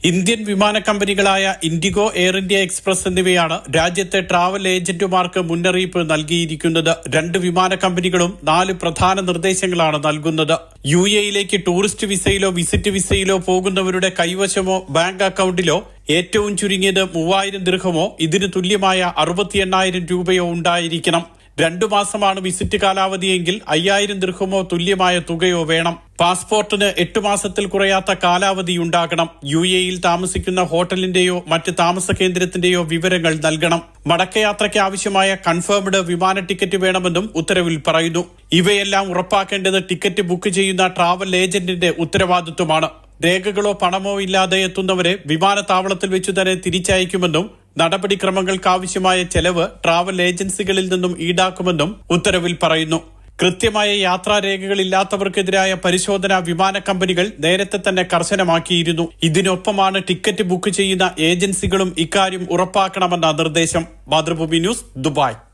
Indian വിമാന കമ്പനികളായ IndiGo, air India express എന്നിവയാണ് രാജ്യത്തെ ട്രാവൽ ഏജന്റുമാർക്ക് മുന്നറിയിപ്പ് നൽകിയിരിക്കുന്നത്. 2 വിമാന കമ്പനികളും 4 പ്രധാന നിർദ്ദേശങ്ങളാണ് നൽകുന്നത്. UAE-യിലേക്ക് ടൂറിസ്റ്റ് വിസയിലോ വിസിറ്റ് വിസയിലോ പോകുന്നവരുടെ കൈവശമോ ബാങ്ക് അക്കൗണ്ടിലോ ഏറ്റവും ചുരുങ്ങിയത് 3000 ദിർഹമോ ഇതിന് തുല്യമായ 68,000 രൂപയോ ഉണ്ടായിരിക്കണം. 2 മാസമാണ് വിസിറ്റ് കാലാവധിയെങ്കിൽ 5000 ദിർഹമോ തുല്യമായ തുകയോ വേണം. പാസ്പോർട്ടിന് 8 മാസത്തിൽ കുറയാത്ത കാലാവധി ഉണ്ടാകണം. UAE-യിൽ താമസിക്കുന്ന ഹോട്ടലിന്റെയോ മറ്റ് താമസ കേന്ദ്രത്തിന്റെയോ വിവരങ്ങൾ നൽകണം. മടക്കയാത്രയ്ക്ക് ആവശ്യമായ കൺഫേംഡ് വിമാന ടിക്കറ്റ് വേണമെന്നും ഉത്തരവിൽ പറയുന്നു. ഇവയെല്ലാം ഉറപ്പാക്കേണ്ടത് ടിക്കറ്റ് ബുക്ക് ചെയ്യുന്ന ട്രാവൽ ഏജന്റിന്റെ ഉത്തരവാദിത്വമാണ്. രേഖകളോ പണമോ ഇല്ലാതെ എത്തുന്നവരെ വിമാനത്താവളത്തിൽ വെച്ചു തന്നെ തിരിച്ചയക്കുമെന്നും നടപടിക്രമങ്ങൾക്കാവശ്യമായ ചെലവ് ട്രാവൽ ഏജൻസികളിൽ നിന്നും ഈടാക്കുമെന്നും ഉത്തരവിൽ പറയുന്നു. കൃത്യമായ യാത്രാരേഖകളില്ലാത്തവർക്കെതിരായ പരിശോധന വിമാന കമ്പനികൾ നേരത്തെ തന്നെ കർശനമാക്കിയിരുന്നു. ഇതിനൊപ്പമാണ് ടിക്കറ്റ് ബുക്ക് ചെയ്യുന്ന ഏജൻസികളും ഇക്കാര്യം ഉറപ്പാക്കണമെന്ന നിർദ്ദേശം. Mathrubhumi news, Dubai.